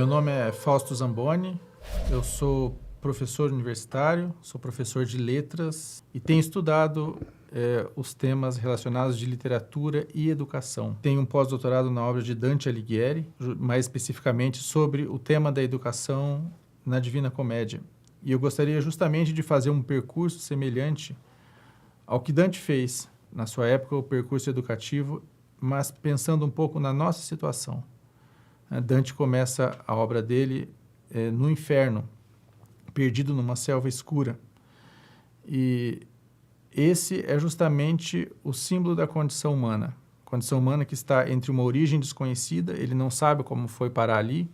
Meu nome é Fausto Zamboni, eu sou professor universitário, sou professor de letras e tenho estudado os temas relacionados de literatura e educação. Tenho um pós-doutorado na obra de Dante Alighieri, mais especificamente sobre o tema da educação na Divina Comédia. E eu gostaria justamente de fazer um percurso semelhante ao que Dante fez na sua época, o percurso educativo, mas pensando um pouco na nossa situação. Dante começa a obra dele no inferno, perdido numa selva escura. E esse é justamente o símbolo da condição humana. Condição humana que está entre uma origem desconhecida, ele não sabe como foi parar ali,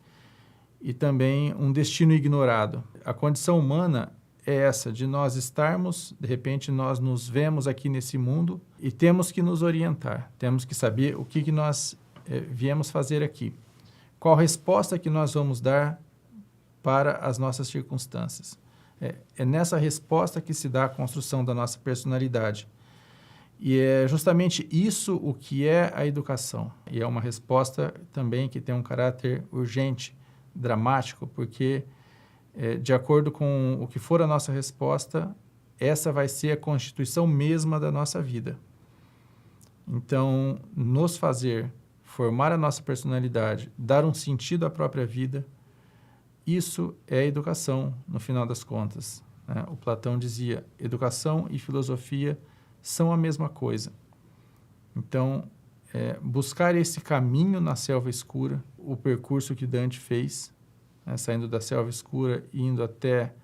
e também um destino ignorado. A condição humana é essa, de nós estarmos, de repente nós nos vemos aqui nesse mundo e temos que nos orientar, temos que saber o que nós viemos fazer aqui. Qual resposta que nós vamos dar para as nossas circunstâncias. É nessa resposta que se dá a construção da nossa personalidade. E é justamente isso o que é a educação. E é uma resposta também que tem um caráter urgente, dramático, porque, de acordo com o que for a nossa resposta, essa vai ser a constituição mesma da nossa vida. Então, nos fazer formar a nossa personalidade, dar um sentido à própria vida, isso é educação, no final das contas. Né? O Platão dizia, educação e filosofia são a mesma coisa. Então, buscar esse caminho na selva escura, o percurso que Dante fez, saindo da selva escura e indo até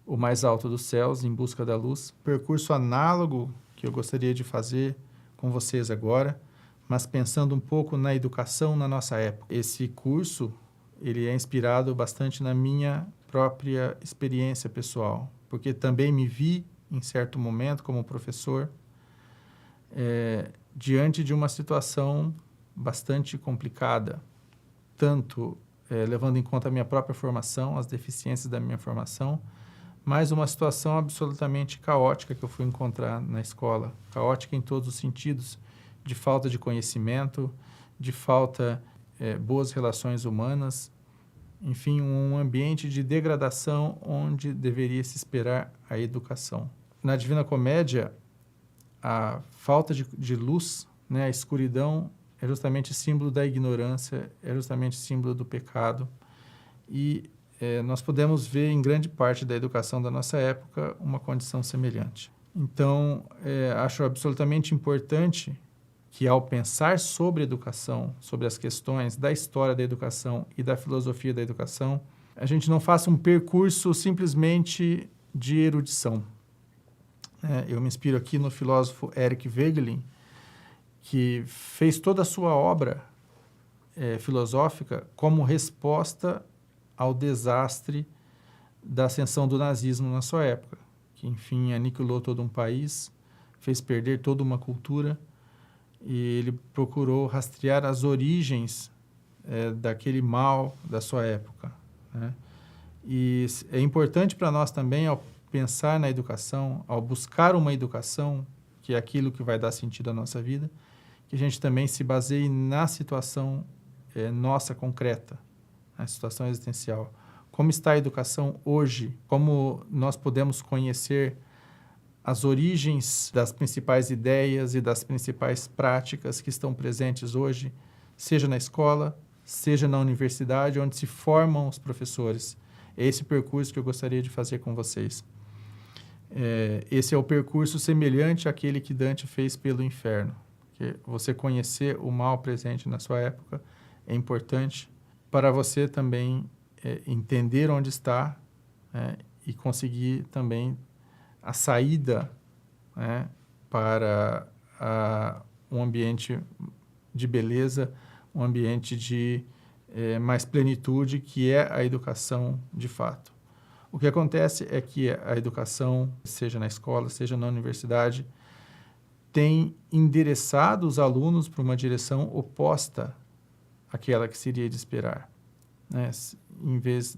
o mais alto dos céus, em busca da luz, percurso análogo que eu gostaria de fazer com vocês agora, mas pensando um pouco na educação na nossa época. Esse curso, ele é inspirado bastante na minha própria experiência pessoal, porque também me vi, em certo momento, como professor, diante de uma situação bastante complicada, tanto levando em conta a minha própria formação, as deficiências da minha formação, mas uma situação absolutamente caótica que eu fui encontrar na escola, caótica em todos os sentidos, de falta de conhecimento, de falta boas relações humanas, enfim, um ambiente de degradação onde deveria se esperar a educação. Na Divina Comédia, a falta de luz, né, a escuridão, é justamente símbolo da ignorância, é justamente símbolo do pecado. E nós podemos ver em grande parte da educação da nossa época uma condição semelhante. Então, acho absolutamente importante que ao pensar sobre educação, sobre as questões da história da educação e da filosofia da educação, a gente não faça um percurso simplesmente de erudição. Eu me inspiro aqui no filósofo Erik Voegelin, que fez toda a sua obra filosófica como resposta ao desastre da ascensão do nazismo na sua época, que, enfim, aniquilou todo um país, fez perder toda uma cultura, e ele procurou rastrear as origens daquele mal da sua época. Né? E é importante para nós também, ao pensar na educação, ao buscar uma educação, que é aquilo que vai dar sentido à nossa vida, que a gente também se baseie na situação nossa concreta, na situação existencial. Como está a educação hoje? Como nós podemos conhecer as origens das principais ideias e das principais práticas que estão presentes hoje, seja na escola, seja na universidade, onde se formam os professores. É esse percurso que eu gostaria de fazer com vocês. Esse é o percurso semelhante àquele que Dante fez pelo inferno. Que você conhecer o mal presente na sua época é importante para você também entender onde está e conseguir também a saída para um ambiente de beleza, um ambiente de mais plenitude, que é a educação de fato. O que acontece é que a educação, seja na escola, seja na universidade, tem endereçado os alunos para uma direção oposta àquela que seria de esperar. Né? Em vez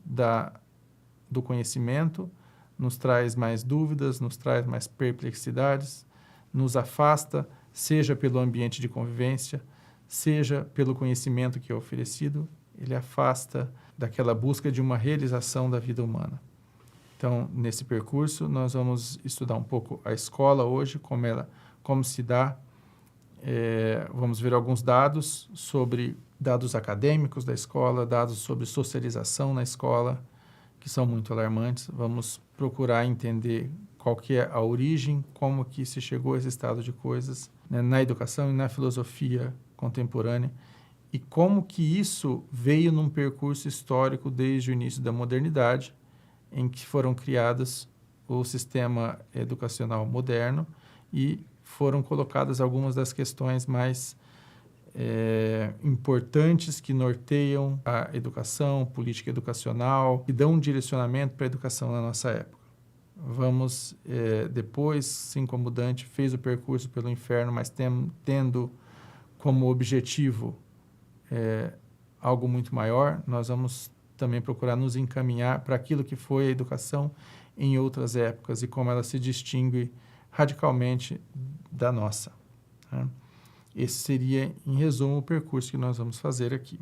do conhecimento, nos traz mais dúvidas, nos traz mais perplexidades, nos afasta, seja pelo ambiente de convivência, seja pelo conhecimento que é oferecido, ele afasta daquela busca de uma realização da vida humana. Então, nesse percurso, nós vamos estudar um pouco a escola hoje, como se dá. Vamos ver alguns dados sobre dados acadêmicos da escola, dados sobre socialização na escola, que são muito alarmantes. Vamos procurar entender qual que é a origem, como que se chegou a esse estado de coisas, né, na educação e na filosofia contemporânea, e como que isso veio num percurso histórico desde o início da modernidade, em que foram criadas o sistema educacional moderno e foram colocadas algumas das questões mais importantes que norteiam a educação, política educacional, e dão um direcionamento para a educação na nossa época. Vamos, depois, assim como Dante fez o percurso pelo inferno, mas tendo como objetivo algo muito maior, nós vamos também procurar nos encaminhar para aquilo que foi a educação em outras épocas e como ela se distingue radicalmente da nossa, né? Esse seria, em resumo, o percurso que nós vamos fazer aqui.